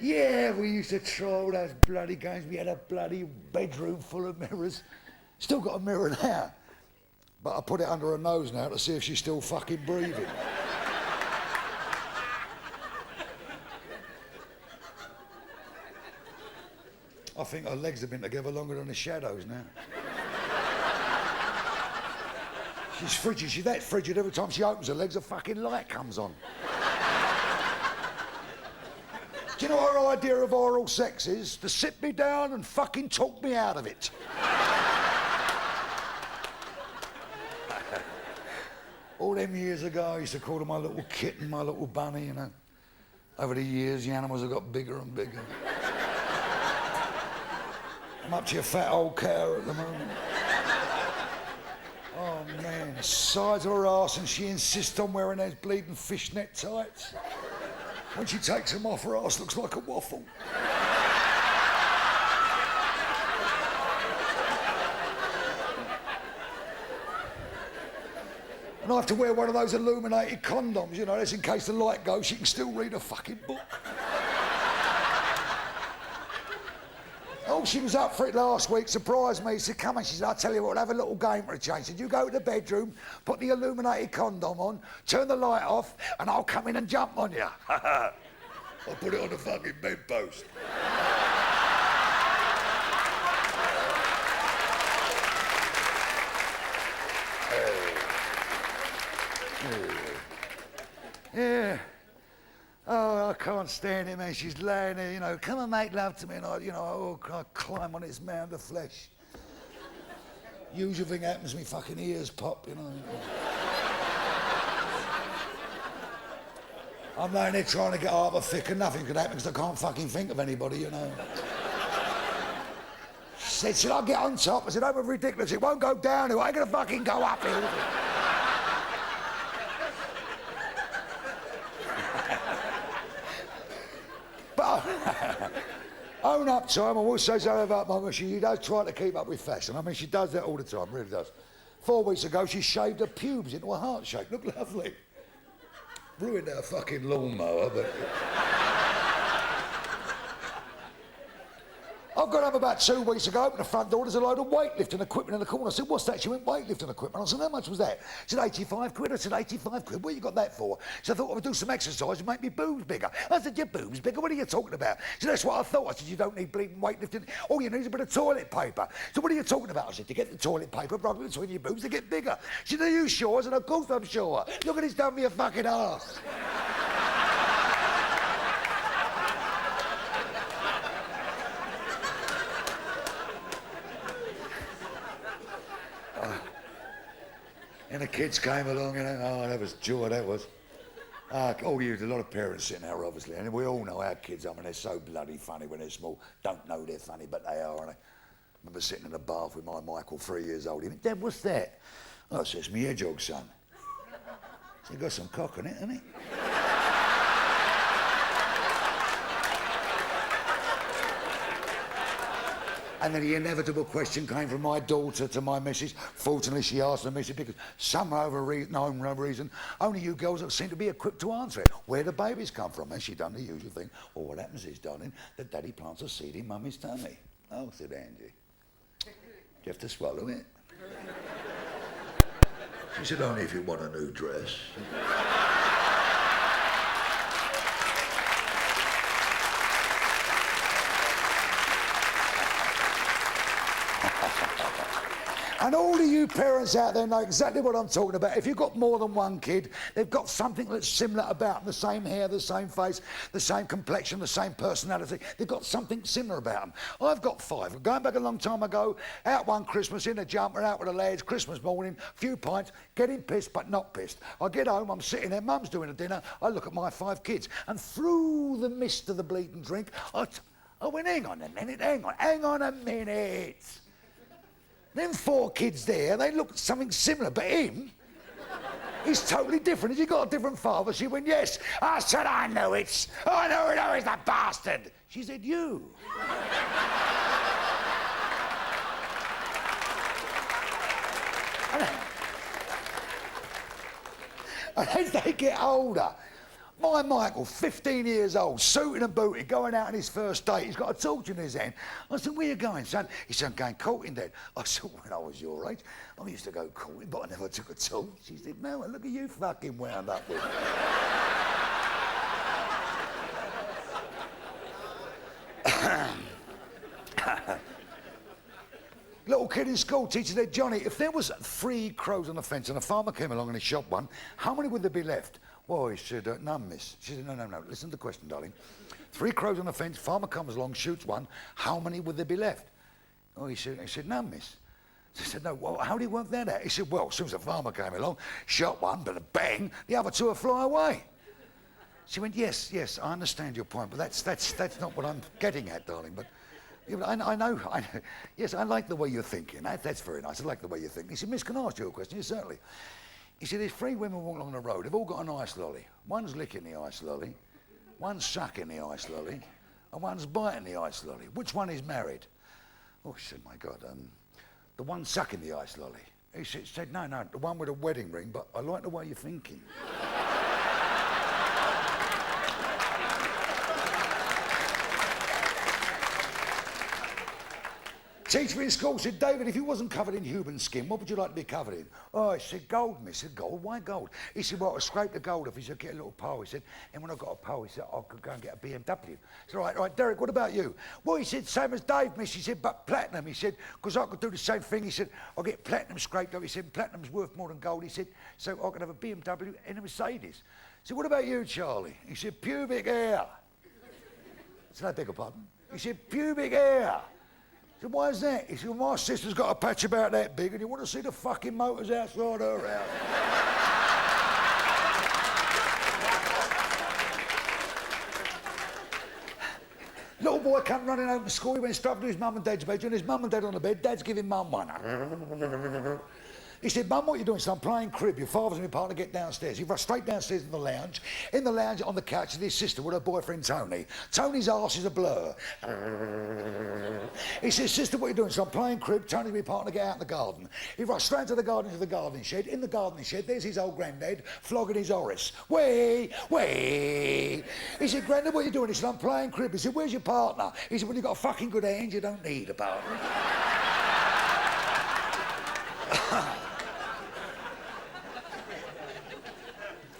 Yeah, we used to try all those bloody games. We had a bloody bedroom full of mirrors. Still got a mirror now. But I put it under her nose now to see if she's still fucking breathing. I think her legs have been together longer than the shadows now. She's frigid. She's that frigid every time she opens her legs, a fucking light comes on. Do you know what her idea of oral sex is? To sit me down and fucking talk me out of it. All them years ago, I used to call her my little kitten, my little bunny, you know. Over the years, the animals have got bigger and bigger. I'm up to a fat old cow at the moment. Oh, man, the size of her arse, and she insists on wearing those bleeding fishnet tights. When she takes them off, her arse looks like a waffle. And I have to wear one of those illuminated condoms, you know, that's in case the light goes, she can still read a fucking book. Oh, she was up for it last week, surprised me. She said, come on, she said, I'll tell you what, we'll have a little game for a change. She said, you go to the bedroom, put the illuminated condom on, turn the light off, and I'll come in and jump on you. I'll put it on the fucking bedpost. Yeah. Oh, I can't stand it, man. She's laying there, you know, come and make love to me, and I climb on its mound of flesh. Usual thing happens, me fucking ears pop, you know. I'm laying there trying to get half a thick and nothing could happen because I can't fucking think of anybody, you know. She said, should I get on top? I said, oh, ridiculous, it won't go down, it ain't gonna fucking go uphill. Own up time, I will say something about my mum. She does try to keep up with fashion. I mean, she does that all the time, really does. 4 weeks ago, she shaved her pubes into a heart shape. Looked lovely. Ruined her fucking lawnmower, but... I've got up about 2 weeks ago, opened the front door, there's a load of weightlifting equipment in the corner. I said, what's that? She went, weightlifting equipment. I said, how much was that? She said, 85 quid. I said, 85 quid? What you got that for? She said, I thought I would do some exercise and make me boobs bigger. I said, your boobs bigger? What are you talking about? She said, that's what I thought. I said, you don't need bleeding weightlifting. All you need is a bit of toilet paper. So what are you talking about? I said, to get the toilet paper, rub it between your boobs to get bigger. She said, are you sure? I said, of course I'm sure. Look what it's done for your fucking arse. And the kids came along, you know, oh, that was joy, that was. Oh, a lot of parents sitting there, obviously, and we all know our kids, I mean, they're so bloody funny when they're small. Don't know they're funny, but they are, and I remember sitting in the bath with my Michael, 3 years old. He went, Dad, what's that? Oh, it says, me hedgehog, son. So he got some cock on it, hasn't he? And then the inevitable question came from my daughter to my missus. Fortunately, she asked the missus because somehow for no reason, only you girls seem to be equipped to answer it. Where do babies come from? And she done the usual thing. Well, what happens is, darling, that daddy plants a seed in mummy's tummy. Oh, said Angie. Do you have to swallow it? She said, only if you want a new dress. And all of you parents out there know exactly what I'm talking about. If you've got more than one kid, they've got something that's similar about them. The same hair, the same face, the same complexion, the same personality. They've got something similar about them. I've got 5. Going back a long time ago, out one Christmas in a jumper, out with the lads, Christmas morning, few pints, getting pissed but not pissed. I get home, I'm sitting there, mum's doing a dinner, I look at my 5 kids, and through the mist of the bleeding drink, I went, hang on a minute. Them 4 kids there, they look something similar, but him, he's totally different. Has he got a different father? She went, yes. I said, I know it. I know it, he's the bastard. She said, you. And as they get older, My Michael, 15 years old, suited and booted, going out on his first date. He's got a torch in his hand. I said, where you going, son? He said, I'm going courting, Dad. I said, when I was your age, I used to go courting, but I never took a torch. He said, no, look at you fucking wound up with. Little kid in school teacher said, Johnny, if there was 3 crows on the fence and a farmer came along and he shot one, how many would there be left? Well, he said, none, miss. She said, no. Listen to the question, darling. 3 crows on the fence, farmer comes along, shoots one, how many would there be left? Oh, he said, none, miss. She said, no, well, how do you work that out? He said, well, as soon as the farmer came along, shot one, but a bang, the other 2 will fly away. She went, yes, I understand your point, but that's not what I'm getting at, darling. But I know, yes, I like the way you're thinking. That's very nice. I like the way you're thinking. He said, miss, can I ask you a question? Yes, certainly. He said, there's 3 women walking along the road. They've all got an ice lolly. One's licking the ice lolly, one's sucking the ice lolly, and one's biting the ice lolly. Which one is married? Oh, she said, my God, the one sucking the ice lolly. He said, no, the one with a wedding ring, but I like the way you're thinking. Teacher in school said, David, if you wasn't covered in human skin, what would you like to be covered in? Oh, I said, gold, miss. I said, gold? Why gold? He said, well, I scrape the gold off. He said, get a little pole. He said, and when I got a pole, he said, I could go and get a BMW. I said, all right, Derek, what about you? Well, he said, same as Dave, miss. He said, but platinum. He said, because I could do the same thing. He said, I'll get platinum scraped off. He said, platinum's worth more than gold. He said, so I could have a BMW and a Mercedes. I said, what about you, Charlie? He said, pubic hair. I said, I beg your pardon. He said, pubic hair. I said, why is that? He said, well, my sister's got a patch about that big and you want to see the fucking motors outside her house. Little boy come running home from school, he went straight to his mum and dad's bedroom, his mum and dad on the bed, dad's giving mum one. He said, Mum, what are you doing? So I'm playing crib. Your father's and your partner get downstairs. He rushed straight downstairs in the lounge. In the lounge, on the couch, is his sister with her boyfriend, Tony. Tony's arse is a blur. He says, sister, what are you doing? So I'm playing crib. Tony and my partner get out in the garden. He rushed straight to the garden, into the gardening shed. In the gardening shed, there's his old granddad flogging his Horace. Way. He said, Granddad, what are you doing? He said, I'm playing crib. He said, where's your partner? He said, well, you've got a fucking good hand, you don't need a partner.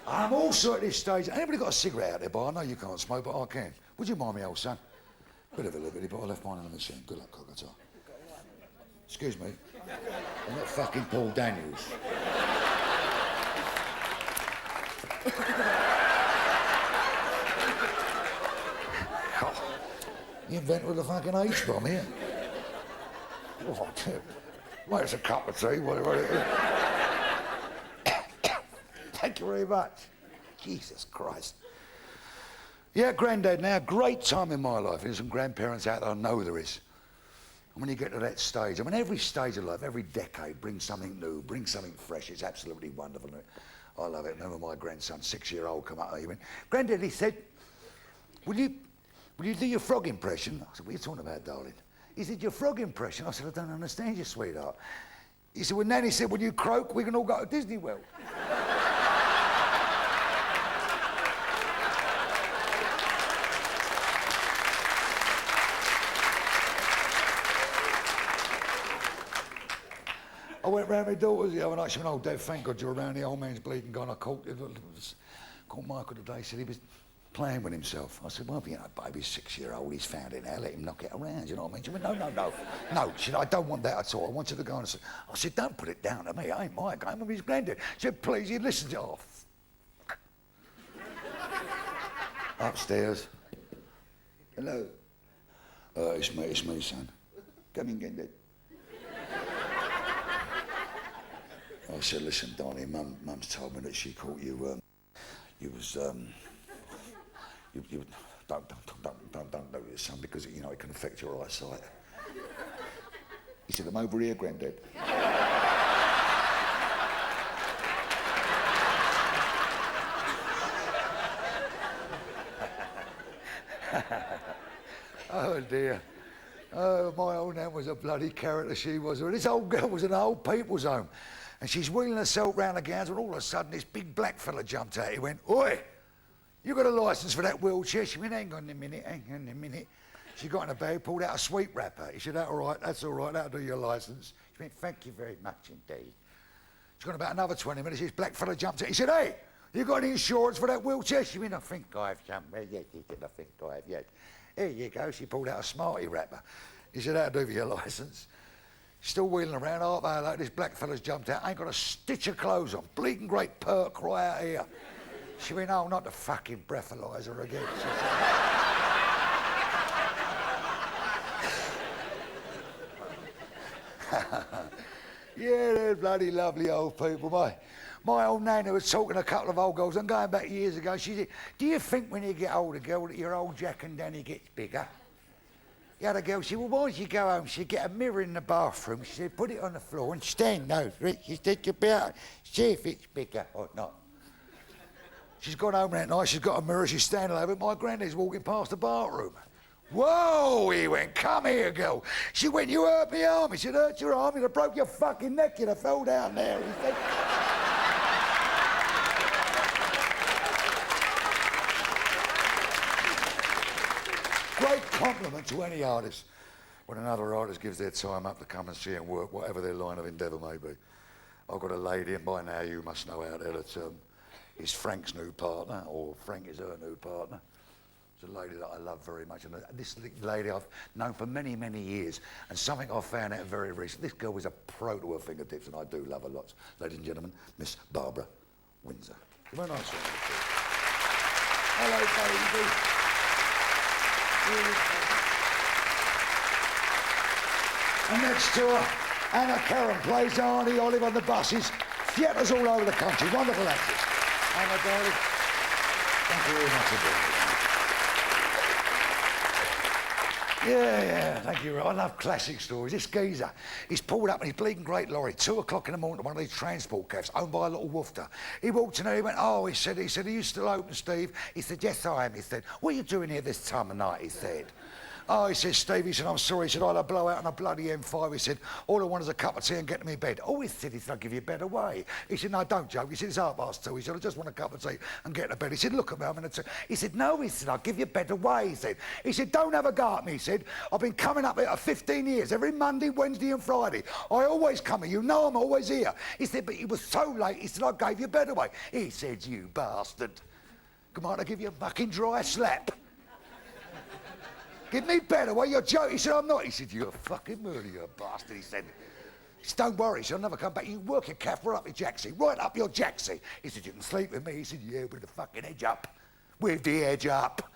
I'm also at this stage. Anybody got a cigarette out there, boy? I know you can't smoke, but I can. Would you mind me, old son? Bit of a liberty, but I left mine in the machine. Good luck, cockatoo. Excuse me. I'm not fucking Paul Daniels. Oh, the inventor of the fucking H-bomb here. Oh, well, it's a cup of tea, whatever it is. Thank you very much. Jesus Christ. Yeah, Grandad now, great time in my life. There's some grandparents out there, I know there is. And when you get to that stage, I mean, every stage of life, every decade brings something new, brings something fresh. It's absolutely wonderful. I love it. Remember my grandson, 6-year-old, come up, he went, Grandad, he said, will you do your frog impression? I said, what are you talking about, darling? He said, your frog impression? I said, I don't understand you, sweetheart. He said, well, Nanny said, when you croak, we can all go to Disney World. I went round my daughter's the other night. She went, oh, Dad, thank God you're around. The old man's bleeding gone. I caught Michael today. He said he was playing with himself. I said, well, you know, baby's 6-year-old. He's found it now. Let him knock it around. You know what I mean? She went, no. No, she said, I don't want that at all. I want you to go and say. I said, don't put it down to me. It ain't my game. I'm his granddad. She said, please, you listen to off. Upstairs. Hello. It's me, son. Come in, granddad. I said, listen, Donnie, Mum's told me that she caught you, don't do this, son, because, you know, it can affect your eyesight. He said, I'm over here, Grandad. Oh, dear. Oh, my old Nan was a bloody character, she was. This old girl was in an old people's home. And she's wheeling herself round the gowns, and all of a sudden this big black fella jumped out. He went, oi, You got a licence for that wheelchair? She went, hang on a minute. She got in a bag, pulled out a sweet wrapper. He said, that's all right, that'll do your licence. She went, thank you very much indeed. She got about another 20 minutes, this black fella jumped in. He said, hey, you got any insurance for that wheelchair? She went, I think I have somewhere. Yes, he said, I think I have, yes. Here you go. She pulled out a Smartie wrapper. He said, that'll do for your licence. Still wheeling around, half hour later, this black fella's jumped out, ain't got a stitch of clothes on, bleeding great perk cry out here. She went, oh, not the fucking breathalyzer again. She said. Yeah, they're bloody lovely old people. My old nana was talking to a couple of old girls, and going back years ago, she said, do you think when you get older, girl, that your old Jack and Danny gets bigger? The other girl said, well, why don't you go home? She'd get a mirror in the bathroom. She said, put it on the floor and stand over it. She said, you'll be able to see if it's bigger or not. She's gone home that night, she's got a mirror, she's standing over it. My granddad's walking past the bathroom. Whoa, he went, come here, girl. She went, you hurt my arm. He said, hurt your arm? You'd have broke your fucking neck, you'd have fell down there. He said, great compliment to any artist when another artist gives their time up to come and see and work, whatever their line of endeavour may be. I've got a lady, and by now you must know out there that is Frank's new partner, or Frank is her new partner. It's a lady that I love very much, and this lady I've known for many, many years, and something I found out very recently. This girl was a pro to her fingertips, and I do love her lots. Ladies and gentlemen, Miss Barbara Windsor. Come on, nice. Hello, baby. And next to her, Anna Karen plays Arnie Olive on the buses. Theatres all over the country. Wonderful actress. Anna, darling, thank you very much for being here. Yeah, thank you. I love classic stories. This geezer, he's pulled up in his bleeding great lorry, 2 o'clock in the morning, to one of these transport cabs owned by a little woofter. He walked in there, he went, oh, he said, are you still open, Steve? He said, yes, I am. He said, what are you doing here this time of night? He said. Oh, he said, Steve, he said, I'm sorry. He said, I'll have a blowout on a bloody M5. He said, all I want is a cup of tea and get to me bed. Oh, he said, I'll give you a bed away. He said, no, don't joke. He said, it's 2:30. He said, I just want a cup of tea and get to bed. He said, look at me, I'm in a tea. He said, no, he said, I'll give you a bed away. He said, don't have a go at me. He said, I've been coming up here for 15 years, every Monday, Wednesday and Friday. I always come here. You know I'm always here. He said, but you were so late. He said, I gave you a bed away. He said, you bastard. Come on, I'll give you a fucking dry slap. Give me better, well, you're joking. He said, I'm not. He said, you're a fucking murderer, you bastard. He said, don't worry, he said, I'll never come back. You work your calf right up your jacksie, right up your jacksie. He said, you can sleep with me. He said, yeah, with the fucking edge up. With the edge up.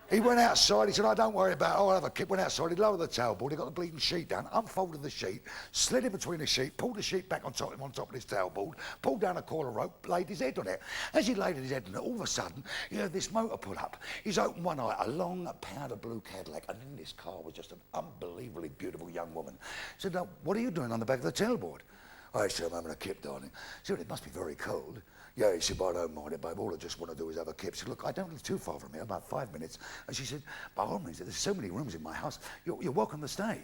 He went outside, he said, oh, don't worry about it, I'll have a kip. Went outside, he lowered the tailboard, he got the bleeding sheet down, unfolded the sheet, slid in between the sheet, pulled the sheet back on top of his tailboard, pulled down a coil of rope, laid his head on it. As he laid his head on it, all of a sudden, he heard this motor pull up. He's opened one eye, a long powder blue Cadillac, and in this car was just an unbelievably beautiful young woman. He said, what are you doing on the back of the tailboard? I said, I'm having a kip, darling. He said, it must be very cold. Yeah, he said, but I don't mind it, babe. All I just want to do is have a kip. She said, look, I don't live too far from here, about 5 minutes. And she said, by all means, there's so many rooms in my house. You're welcome to stay.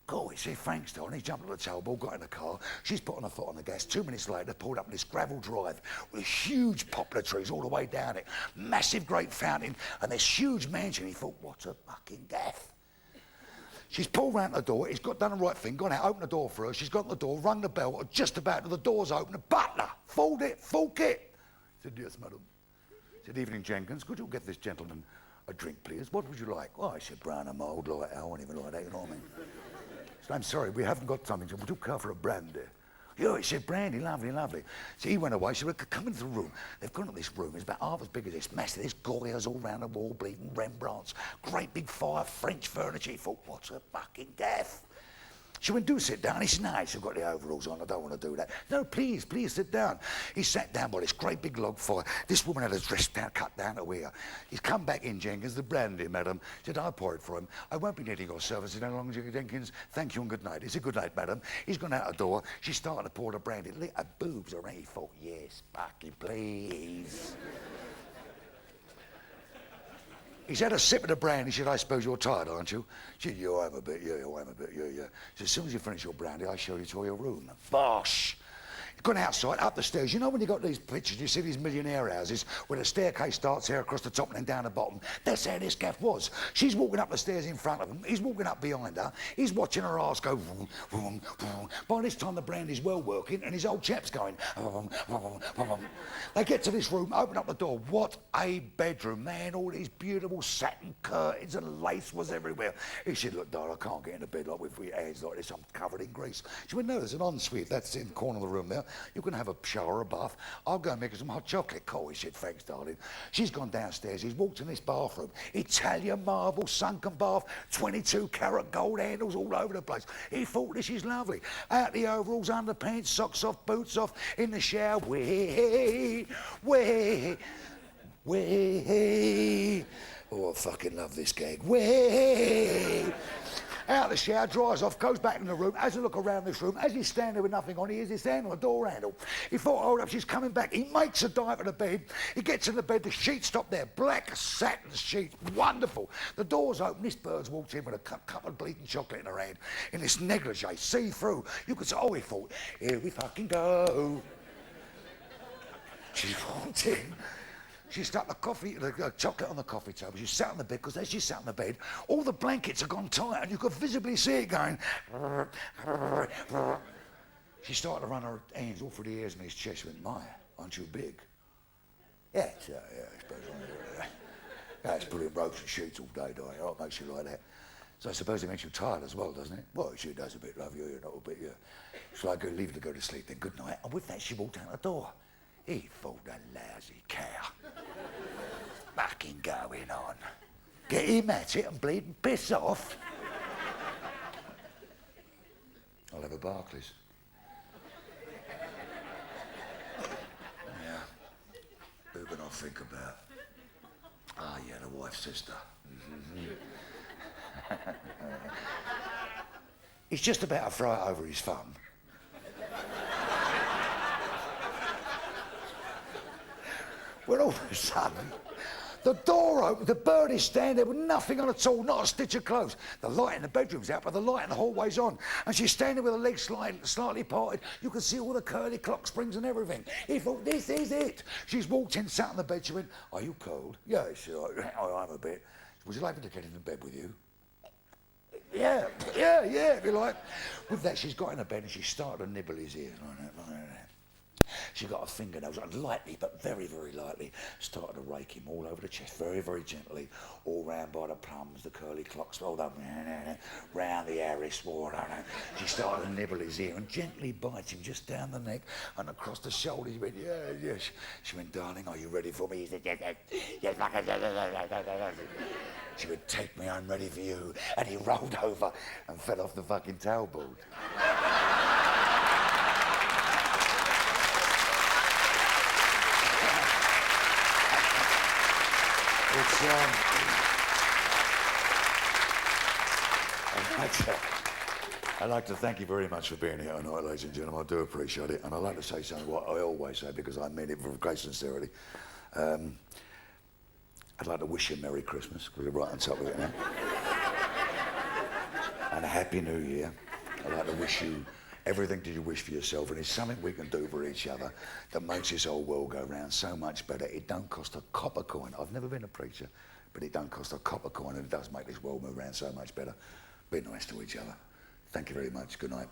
Go, he said, thanks, darling. He jumped on the tailboard, got in the car. She's putting her foot on the gas. 2 minutes later, pulled up this gravel drive with huge poplar trees all the way down it. Massive, great fountain, and this huge mansion. He thought, what a fucking gaff. She's pulled round the door, he's done the right thing, gone out, opened the door for her, she's got the door, rung the bell, just about, the door's open, the butler, full kit. He said, yes, madam. He said, evening, Jenkins, could you get this gentleman a drink, please? What would you like? Oh, I said, brown and mild, light ale, anything like that, you know what I mean? He said, I'm sorry, we haven't got something, would you care for a brandy? Yeah, he said, brandy, lovely, lovely. So he went away, he said, come into the room. They've gone to this room, it's about half as big as this, massive, there's Goyas all round the wall, bleeding Rembrandts, great big fire, French furniture. He thought, what's a fucking gaff? She went, do sit down. He said, no, I've got the overalls on, I don't want to do that. No, please sit down. He sat down by this great big log fire. This woman had her dress down, cut down to here. He's come back in, Jenkins, the brandy, madam. He said, I'll pour it for him. I won't be needing your services any longer, Jenkins. Thank you and good night. He said, good night, madam. He's gone out the door. She's starting to pour the brandy. Lit her boobs around. He thought, yes, Bucky, please. He's had a sip of the brandy. He said, I suppose you're tired, aren't you? She said, yeah, I am a bit, yeah, I am a bit, yeah. He said, as soon as you finish your brandy, I'll show you to your room. Bosh! Gone outside, up the stairs. You know when you got these pictures, you see these millionaire houses where the staircase starts here across the top and then down the bottom? That's how this gaff was. She's walking up the stairs in front of him. He's walking up behind her. He's watching her arse go vroom, vroom, vroom. By this time, the brandy's well working and his old chap's going vroom, vroom, vroom. They get to this room, open up the door. What a bedroom, man. All these beautiful satin curtains and lace was everywhere. He said, look, darling, I can't get into bed like with your hands like this. I'm covered in grease. She went, no, there's an ensuite. That's in the corner of the room there. You can have a shower or a bath. I'll go and make her some hot chocolate. Cool, he said, thanks, darling. She's gone downstairs. He's walked in this bathroom. Italian marble, sunken bath, 22 carat gold handles all over the place. He thought, this is lovely. Out the overalls, underpants, socks off, boots off, in the shower. Way. Oh, I fucking love this gag. Way. Out of the shower, dries off, goes back in the room, has a look around this room. As he's standing there with nothing on, he hears his hand on the door handle. He thought, hold up, she's coming back. He makes a dive at the bed. He gets in the bed, the sheets stop there. Black satin sheets, wonderful. The door's open, this bird's walked in with a cup of bleeding chocolate in her hand, in this negligee, see-through. You could say, oh, he thought, here we fucking go. She walked in. She stuck the chocolate on the coffee table. She sat on the bed, because as she sat on the bed, all the blankets had gone tight, and you could visibly see it going. She started to run her hands all through the ears in his chest. She went, Maya, aren't you big? Yeah, yeah, I suppose I'm doing that. It's putting ropes and sheets all day, darling. Oh, it makes you like that. So I suppose it makes you tired as well, doesn't it? Well, it sure does a bit, love you, not a bit, yeah. So I go leave her to go to sleep, then good night. And with that, she walked out the door. He thought, a lousy cow. Fucking going on. Get him at it and bleed and piss off. I'll have a Barclays. Yeah. Who can I think about? Ah, yeah, the wife's sister. He's just about to throw it over his thumb. When all of a sudden, the door opened, the bird is standing there with nothing on at all, not a stitch of clothes. The light in the bedroom's out, but the light in the hallway's on. And she's standing with her legs slightly parted. You can see all the curly clock springs and everything. He thought, this is it. She's walked in, sat on the bed. She went, are you cold? Yeah, I'm a bit. Would you like me to get into bed with you? Yeah, if you like. With that, she's got in the bed and she started to nibble his ears like that. She got her fingernails, lightly, but very, very lightly, started to rake him all over the chest, very, very gently, all round by the plums, the curly clocks, rolled up, round the Harris ward. She started to nibble his ear and gently bite him just down the neck and across the shoulder. He went, yes. She went, darling, are you ready for me? He said, yes. She went, take me, I'm ready for you. And he rolled over and fell off the fucking tailboard. I'd like to thank you very much for being here tonight, ladies and gentlemen. I do appreciate it. And I'd like to say something what I always say, because I mean it with great sincerity. I'd like to wish you a Merry Christmas, because we're right on top of it now. And a Happy New Year. I'd like to wish you everything that you wish for yourself, and it's something we can do for each other that makes this whole world go round so much better. It don't cost a copper coin. I've never been a preacher, but it don't cost a copper coin, and it does make this world move round so much better. Be nice to each other. Thank you very much. Good night.